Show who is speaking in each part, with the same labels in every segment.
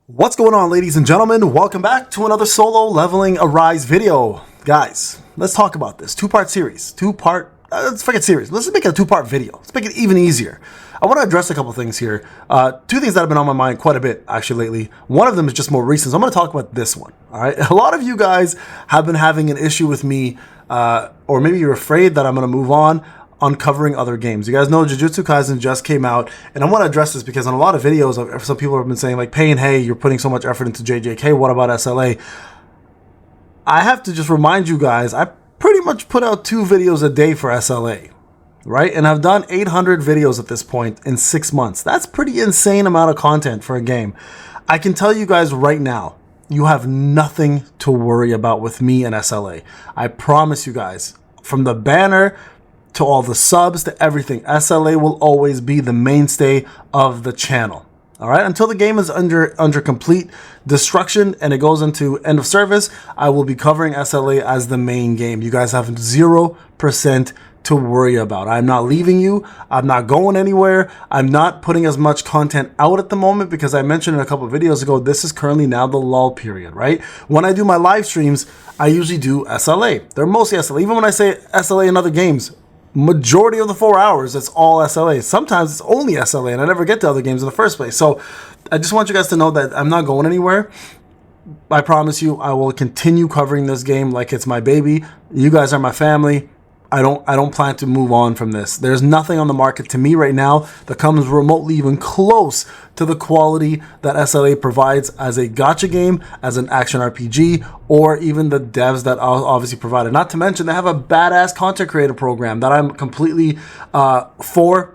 Speaker 1: What's going on, ladies and gentlemen? Welcome back to another solo leveling Arise video. Guys, let's talk about this two-part series. Let's forget series. Let's make it a two-part video. Let's make it even easier. I want to address a couple things here. Two things that have been on my mind quite a bit actually lately. One of them is just more recent, so I'm going to talk about this one. All right. A lot of you guys have been having an issue with me, or maybe you're afraid that I'm going to move on covering other games. You guys know Jujutsu Kaisen just came out, and I want to address this because in a lot of videos, some people have been saying like, Payne, hey, you're putting so much effort into JJK, what about SLA? I have to just remind you guys, I pretty much put out 2 videos a day for SLA, right? And I've done 800 videos at this point in 6 months. That's pretty insane amount of content for a game. I can tell you guys right now, you have nothing to worry about with me and SLA. I promise you guys, from the banner to all the subs, to everything, SLA will always be the mainstay of the channel. All right, until the game is under complete destruction and it goes into end of service, I will be covering SLA as the main game. You guys have 0% to worry about. I'm not leaving you. I'm not going anywhere. I'm not putting as much content out at the moment because I mentioned in a couple of videos ago, this is currently now the lull period, right? When I do my live streams, I usually do SLA. They're mostly SLA. Even when I say SLA in other games, majority of the 4 hours, it's all SLA. Sometimes it's only SLA, and I never get to other games in the first place. So I just want you guys to know that I'm not going anywhere. I promise you, I will continue covering this game like it's my baby. You guys are my family. I don't plan to move on from this. There's nothing on the market to me right now that comes remotely even close to the quality that SLA provides as a gacha game, as an action RPG, or even the devs that I'll obviously provided. Not to mention, they have a badass content creator program that I'm completely for.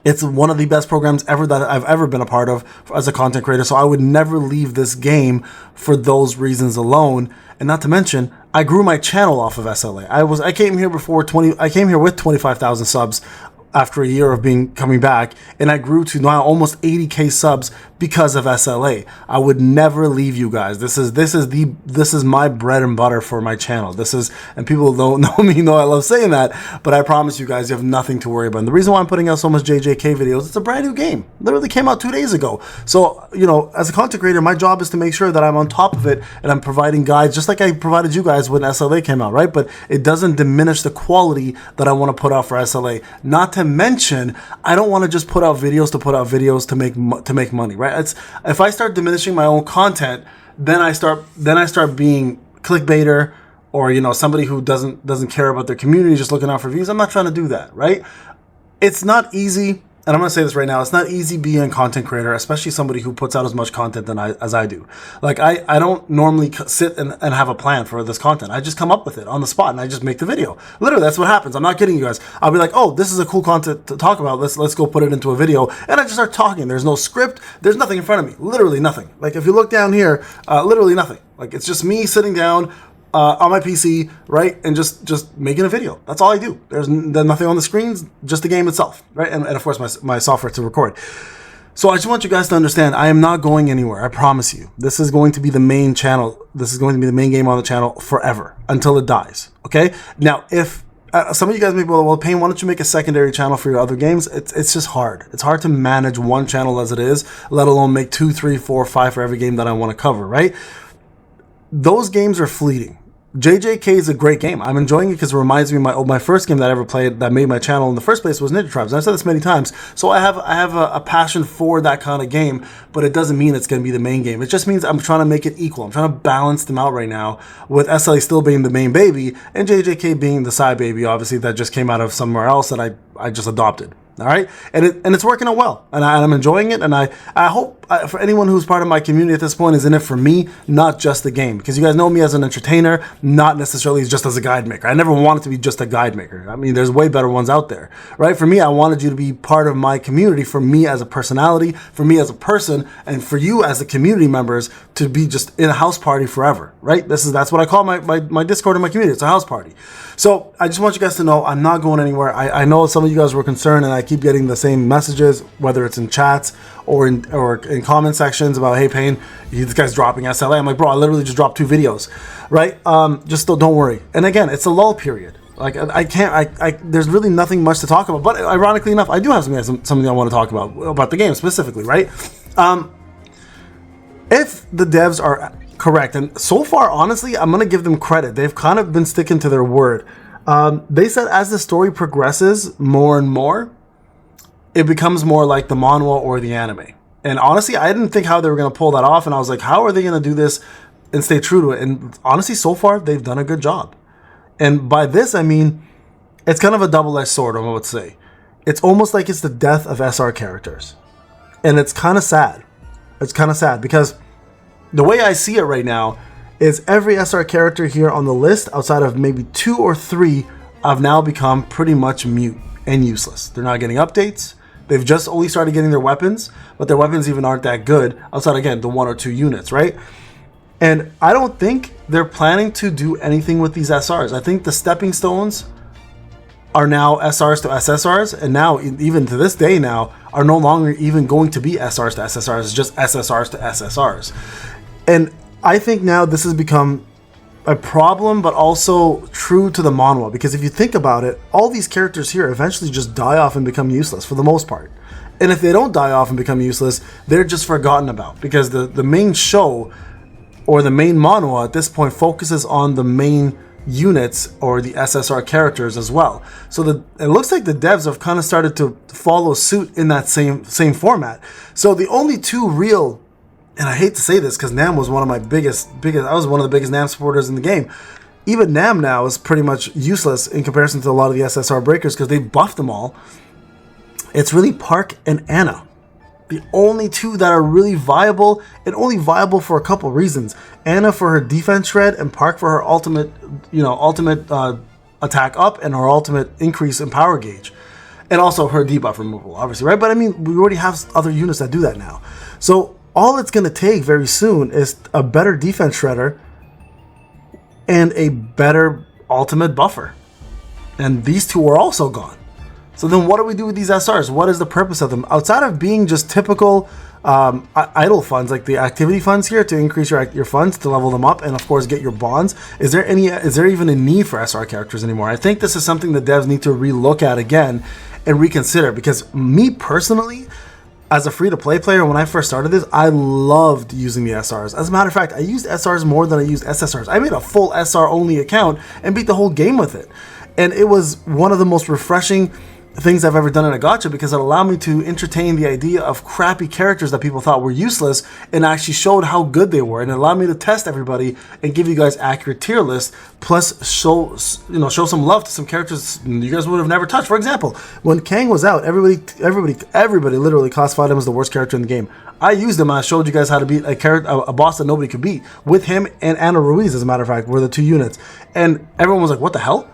Speaker 1: It's one of the best programs ever that I've ever been a part of as a content creator. So I would never leave this game for those reasons alone. And not to mention, I grew my channel off of SLA. I came here with 25,000 subs after a year of coming back, and I grew to now almost 80K subs because of SLA. I would never leave you guys. This is my bread and butter for my channel. And people don't know me, know I love saying that, but I promise you guys, you have nothing to worry about. And the reason why I'm putting out so much JJK videos, it's a brand new game. Literally came out 2 days ago. So, you know, as a content creator, my job is to make sure that I'm on top of it and I'm providing guides, just like I provided you guys when SLA came out, right? But it doesn't diminish the quality that I want to put out for SLA. Not to mention, I don't want to just put out videos to make money, right? If I start diminishing my own content, then I start being clickbaiter, or, you know, somebody who doesn't care about their community, just looking out for views. I'm not trying to do that, right? It's not easy. And I'm going to say this right now, it's not easy being a content creator, especially somebody who puts out as much content as I do. Like, I don't normally sit and have a plan for this content. I just come up with it on the spot and I just make the video. Literally, that's what happens. I'm not kidding you guys. I'll be like, oh, this is a cool content to talk about. Let's go put it into a video. And I just start talking. There's no script. There's nothing in front of me. Literally nothing. Like, if you look down here, literally nothing. Like, it's just me sitting down on my PC, right, and just making a video. That's all I do. There's nothing on the screens, just the game itself, right, and of course my software to record. So I just want you guys to understand, I am not going anywhere. I promise you. This is going to be the main channel. This is going to be the main game on the channel forever until it dies. Okay. Now, if some of you guys may be like, well, Payne, why don't you make a secondary channel for your other games? It's just hard. It's hard to manage one channel as it is, let alone make 2, 3, 4, 5 for every game that I want to cover, right? Those games are fleeting. JJK is a great game. I'm enjoying it because it reminds me of my first game that I ever played that made my channel in the first place was Ninja Tribes. And I've said this many times. So I have a passion for that kind of game, but it doesn't mean it's going to be the main game. It just means I'm trying to make it equal. I'm trying to balance them out right now, with SLA still being the main baby and JJK being the side baby, obviously, that just came out of somewhere else that I just adopted. All right, and it's working out well, and I'm enjoying it, and I hope for anyone who's part of my community at this point is in it for me, not just the game, because you guys know me as an entertainer, not necessarily just as a guide maker. I never wanted to be just a guide maker. I mean, there's way better ones out there, right? For me, I wanted you to be part of my community, for me as a personality, for me as a person, and for you as the community members to be just in a house party forever, right? That's what I call my Discord and my community. It's a house party. So I just want you guys to know I'm not going anywhere. I know some of you guys were concerned, and I keep getting the same messages, whether it's in chats or in comment sections about, hey, Payne, this guy's dropping SLA. I'm like, bro, I literally just dropped 2 videos, right? Just don't worry. And again, it's a lull period. Like, there's really nothing much to talk about. But ironically enough, I do have something I want to talk about the game specifically, right? if the devs are correct, and so far, honestly, I'm going to give them credit. They've kind of been sticking to their word. They said as the story progresses more and more, it becomes more like the manhwa or the anime. And honestly, I didn't think how they were going to pull that off. And I was like, how are they going to do this and stay true to it? And honestly, so far, they've done a good job. And by this, I mean, it's kind of a double-edged sword, I would say. It's almost like it's the death of SR characters. And it's kind of sad. It's kind of sad because the way I see it right now is every SR character here on the list, outside of maybe 2 or 3, have now become pretty much mute and useless. They're not getting updates. They've just only started getting their weapons, but their weapons even aren't that good outside, again, the 1 or 2 units, right? And I don't think they're planning to do anything with these SRs. I think the stepping stones are now SRs to SSRs, and now, even to this day now, are no longer even going to be SRs to SSRs. It's just SSRs to SSRs. And I think now this has become a problem, but also true to the manhwa, because if you think about it, all these characters here eventually just die off and become useless for the most part. And if they don't die off and become useless, they're just forgotten about, because the main show or the main manhwa at this point focuses on the main units or the SSR characters as well. So it looks like the devs have kind of started to follow suit in that same format. So the only 2 real, and I hate to say this because Nam was one of my biggest, I was one of the biggest Nam supporters in the game. Even Nam now is pretty much useless in comparison to a lot of the SSR breakers because they buffed them all. It's really Park and Anna. The only 2 that are really viable, and only viable for a couple reasons. Anna for her defense shred, and Park for her ultimate attack up and her ultimate increase in power gauge. And also her debuff removal, obviously, right? But I mean, we already have other units that do that now. So all it's going to take very soon is a better defense shredder and a better ultimate buffer. And these 2 are also gone. So then what do we do with these SRs? What is the purpose of them? Outside of being just typical idle funds, like the activity funds here to increase your funds, to level them up, and of course get your bonds, is there even a need for SR characters anymore? I think this is something the devs need to relook at again and reconsider, because me personally, as a free-to-play player, when I first started this, I loved using the SRs. As a matter of fact, I used SRs more than I used SSRs. I made a full SR-only account and beat the whole game with it. And it was one of the most refreshing things I've ever done in a gacha, because it allowed me to entertain the idea of crappy characters that people thought were useless and actually showed how good they were, and it allowed me to test everybody and give you guys accurate tier lists, plus show some love to some characters you guys would have never touched. For example, when Kang was out, everybody literally classified him as the worst character in the game. I used him and I showed you guys how to beat a boss that nobody could beat with him, and Ana Ruiz, as a matter of fact, were the 2 units, and everyone was like, what the hell?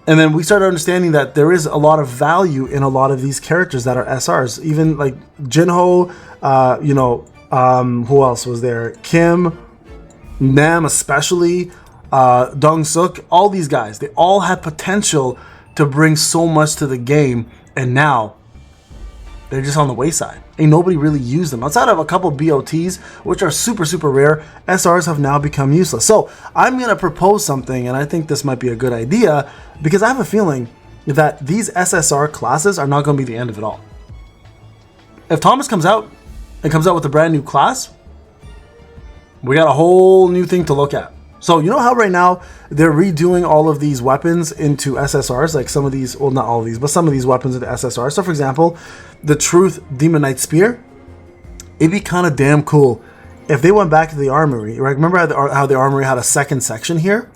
Speaker 1: And then we started understanding that there is a lot of value in a lot of these characters that are SRs. Even like Jinho, who else was there? Kim, Nam especially, Dong Suk, all these guys. They all had potential to bring so much to the game, and now they're just on the wayside. Ain't nobody really used them. Outside of a couple BOTs, which are super, super rare, SRs have now become useless. So I'm going to propose something, and I think this might be a good idea, because I have a feeling that these SSR classes are not going to be the end of it all. If Thomas comes out with a brand new class, we got a whole new thing to look at. So you know how right now they're redoing all of these weapons into SSRs, like some of these, well, not all of these, but some of these weapons into SSRs. So for example, the Truth Demon Knight Spear, it'd be kind of damn cool if they went back to the armory. Right? Remember how the armory had a second section here,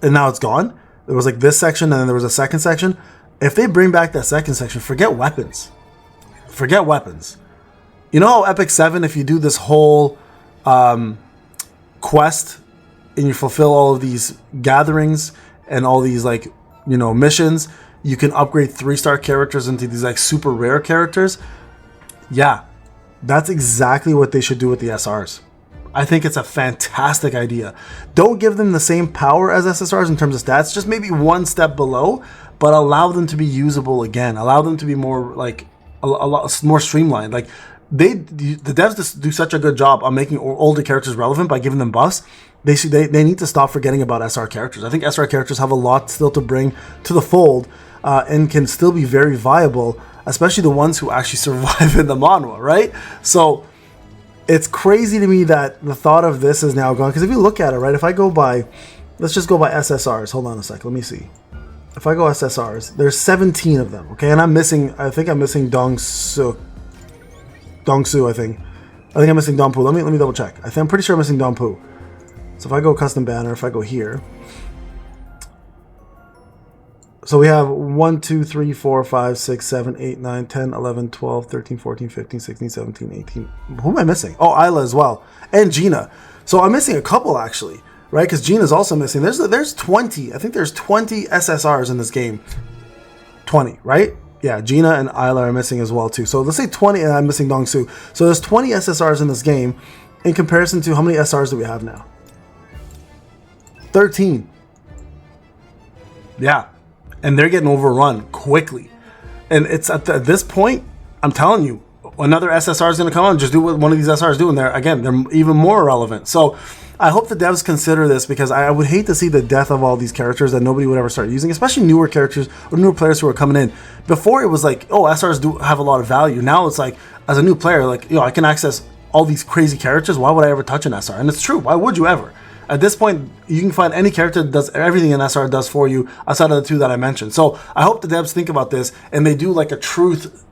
Speaker 1: and now it's gone? There was like this section, and then there was a second section. If they bring back that second section, forget weapons. Forget weapons. You know how Epic 7, if you do this whole quest and you fulfill all of these gatherings and all these missions, you can upgrade 3-star characters into these like super rare characters? Yeah, that's exactly what they should do with the SRs. I think it's a fantastic idea. Don't give them the same power as SSRs in terms of stats, just maybe one step below, but allow them to be usable again. Allow them to be more like a lot more streamlined. Like the devs just do such a good job on making older characters relevant by giving them buffs. They need to stop forgetting about SR characters. I think SR characters have a lot still to bring to the fold, and can still be very viable, especially the ones who actually survive in the manhwa, right? So It's crazy to me that the thought of this is now gone. Because if you look at it, right, if I go by, let's just go by SSRs. Hold on a sec. Let me see. If I go SSRs, there's 17 of them. Okay, and I'm missing. I think I'm missing Dongsu. I think I'm missing Dongpu. Let me double check. I'm pretty sure I'm missing Dongpu. So if I go custom banner, if I go here, so we have 1, 2, 3, 4, 5, 6, 7, 8, 9, 10, 11, 12, 13, 14, 15, 16, 17, 18. Who am I missing? Oh, Isla as well, and Gina. So I'm missing a couple actually, right? Because Gina's also missing. There's 20. I think there's 20 SSRs in this game. 20, right? Yeah, Gina and Isla are missing as well too. So let's say 20, and I'm missing Dongsu. So there's 20 SSRs in this game in comparison to how many SRs do we have now? 13. Yeah, and they're getting overrun quickly. And it's at this point, I'm telling you, another SSR is going to come on. Just do what one of these SRs do, and they're even more irrelevant. So I hope the devs consider this, because I would hate to see the death of all these characters that nobody would ever start using, especially newer characters or newer players who are coming in. Before it was like, oh, SRs do have a lot of value. Now it's like, as a new player, like, I can access all these crazy characters. Why would I ever touch an SR? And it's true. Why would you ever? At this point, you can find any character that does everything an SR does for you outside of the two that I mentioned. So I hope the devs think about this and they do like a truth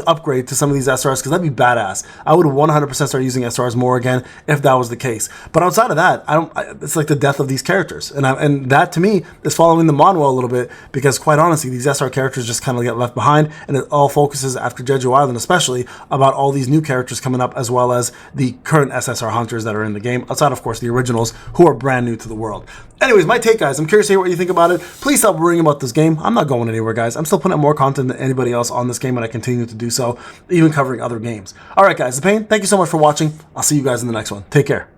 Speaker 1: upgrade to some of these SRs, because that'd be badass. I would 100% start using SRs more again if that was the case. But outside of that, it's like the death of these characters, and that to me is following the MANWHA a little bit, because quite honestly, these SR characters just kind of get left behind, and it all focuses after Jeju Island, especially about all these new characters coming up, as well as the current SSR hunters that are in the game. Outside, of course, the originals who are brand new to the world. Anyways, my take, guys. I'm curious to hear what you think about it. Please stop worrying about this game. I'm not going anywhere, guys. I'm still putting out more content than anybody else on this game, and I continue to do so, even covering other games. All right, guys. The Payne, thank you so much for watching. I'll see you guys in the next one. Take care.